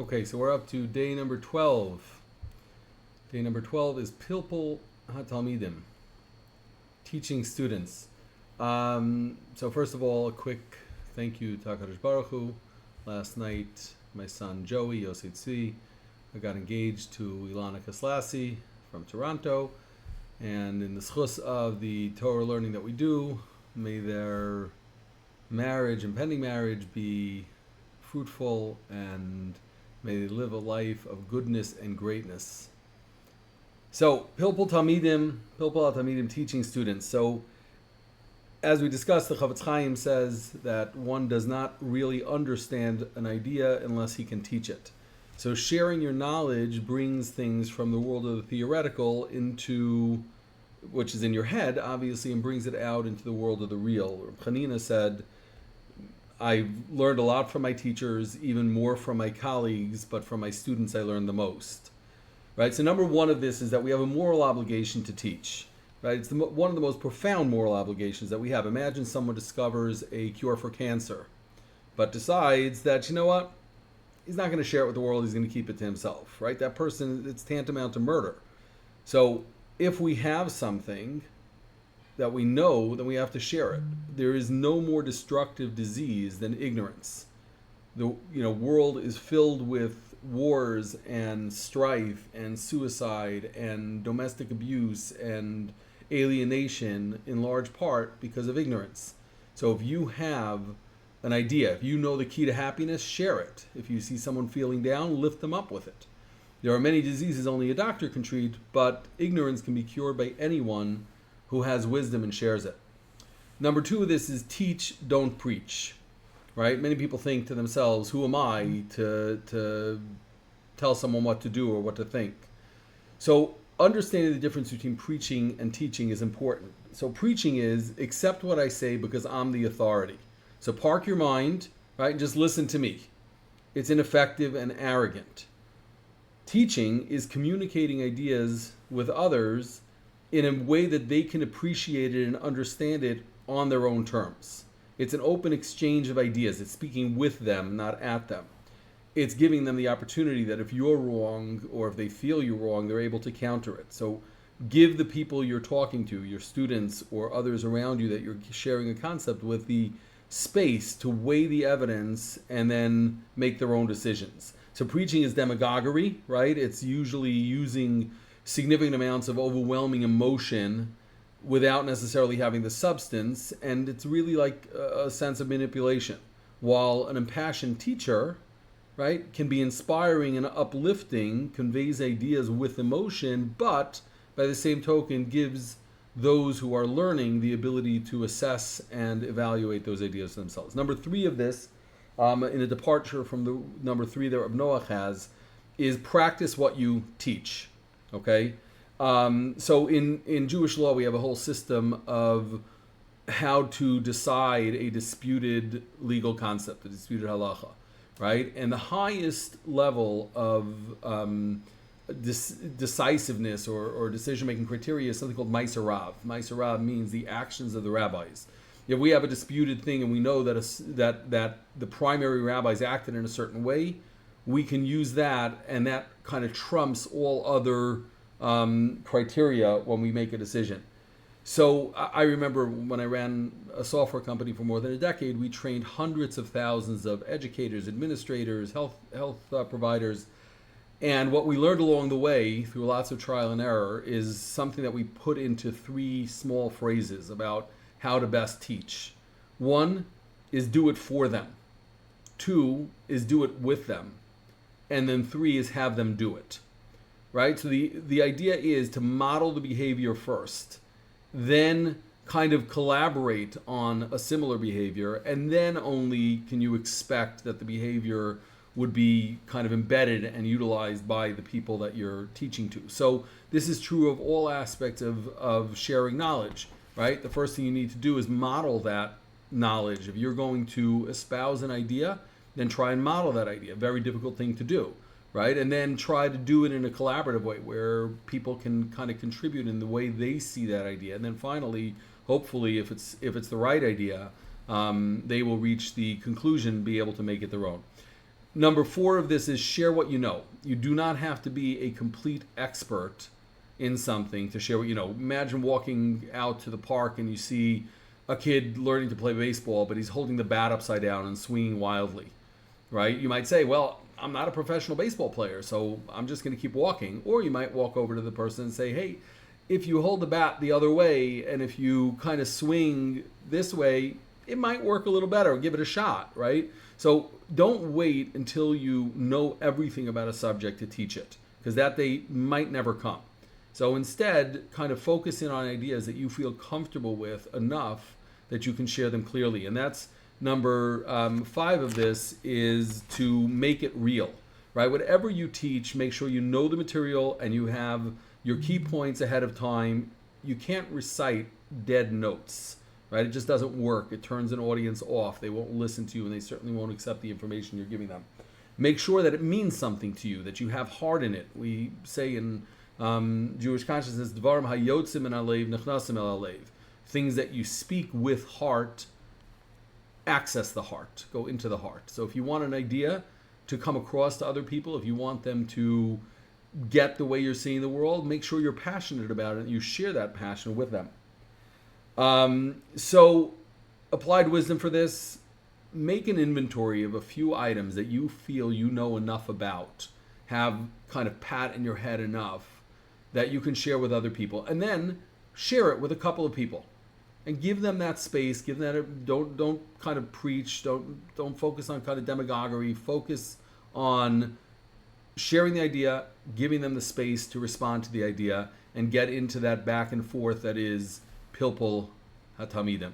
Okay, so we're up to day number 12. Day number 12 is Pilpul HaTalmidim, teaching students. So first of all, a quick thank you to HaKadosh Baruch Hu. Last night, my son Joey, Yosei Tzvi, I got engaged to Ilana Kaslasi from Toronto. And in the schus of the Torah learning that we do, may their marriage, impending marriage, be fruitful, and may they live a life of goodness and greatness. So, Pilpul Talmidim, teaching students. So, as we discussed, the Chavetz Chaim says that one does not really understand an idea unless he can teach it. So, sharing your knowledge brings things from the world of the theoretical into, which is in your head, obviously, and brings it out into the world of the real. Chanina said, I've learned a lot from my teachers, even more from my colleagues, but from my students I learned the most. Right? So number one of this is that we have a moral obligation to teach. Right? It's one of the most profound moral obligations that we have. Imagine someone discovers a cure for cancer, but decides that, you know what, he's not going to share it with the world, he's going to keep it to himself. Right? That person, it's tantamount to murder. So if we have something that we know, then we have to share it. There is no more destructive disease than ignorance. The world is filled with wars and strife and suicide and domestic abuse and alienation, in large part because of ignorance. So if you have an idea, if you know the key to happiness, share it. If you see someone feeling down, lift them up with it. There are many diseases only a doctor can treat, but ignorance can be cured by anyone who has wisdom and shares it. Number two of this is teach, don't preach. Right? Many people think to themselves, who am I to tell someone what to do or what to think? So understanding the difference between preaching and teaching is important. So preaching is accept what I say because I'm the authority. So park your mind, right, and just listen to me. It's ineffective and arrogant. Teaching is communicating ideas with others in a way that they can appreciate it and understand it on their own terms. It's an open exchange of ideas. It's speaking with them, not at them. It's giving them the opportunity that if you're wrong or if they feel you're wrong, they're able to counter it. So give the people you're talking to, your students or others around you that you're sharing a concept with, the space to weigh the evidence and then make their own decisions. So preaching is demagoguery, right? It's usually using significant amounts of overwhelming emotion without necessarily having the substance, and it's really like a sense of manipulation. While an impassioned teacher, right, can be inspiring and uplifting, conveys ideas with emotion, but by the same token gives those who are learning the ability to assess and evaluate those ideas themselves. Number three of this, in a departure from the number three that Rav Noach has, is practice what you teach. Okay? So in Jewish law, we have a whole system of how to decide a disputed legal concept, a disputed halacha, right? And the highest level of decisiveness or decision-making criteria is something called Ma'aser Rav. Ma'aser Rav means the actions of the rabbis. If we have a disputed thing and we know that the primary rabbis acted in a certain way, we can use that, and that kind of trumps all other criteria when we make a decision. So I remember when I ran a software company for more than a decade, we trained hundreds of thousands of educators, administrators, health providers. And what we learned along the way through lots of trial and error is something that we put into three small phrases about how to best teach. One is do it for them. Two is do it with them. And then three is have them do it. Right? So the idea is to model the behavior first, then kind of collaborate on a similar behavior, and then only can you expect that the behavior would be kind of embedded and utilized by the people that you're teaching to. So this is true of all aspects of sharing knowledge, right? The first thing you need to do is model that knowledge. If you're going to espouse an idea, then try and model that idea. Very difficult thing to do, right? And then try to do it in a collaborative way where people can kind of contribute in the way they see that idea. And then finally, hopefully, if it's the right idea, they will reach the conclusion, be able to make it their own. Number 4 of this is share what you know. You do not have to be a complete expert in something to share what you know. Imagine walking out to the park and you see a kid learning to play baseball, but he's holding the bat upside down and swinging wildly, right? You might say, well, I'm not a professional baseball player, so I'm just going to keep walking. Or you might walk over to the person and say, hey, if you hold the bat the other way and if you kind of swing this way, it might work a little better. Give it a shot, right? So don't wait until you know everything about a subject to teach it, because that day might never come. So instead, kind of focus in on ideas that you feel comfortable with enough that you can share them clearly. And that's number 5 of this, is to make it real, right? Whatever you teach, make sure you know the material and you have your key points ahead of time. You can't recite dead notes, right? It just doesn't work. It turns an audience off. They won't listen to you, and they certainly won't accept the information you're giving them. Make sure that it means something to you, that you have heart in it. We say in Jewish consciousness, Dvarim hayotzim and alev nechnasim el alev. Things that you speak with heart access the heart, go into the heart. So if you want an idea to come across to other people, if you want them to get the way you're seeing the world, make sure you're passionate about it and you share that passion with them. So applied wisdom for this: make an inventory of a few items that you feel you know enough about, have kind of pat in your head enough that you can share with other people, and then share it with a couple of people and give them that space. Give them that, don't kind of preach, don't focus on kind of demagoguery. Focus on sharing the idea, giving them the space to respond to the idea, and get into that back and forth that is Pilpul HaTalmidim.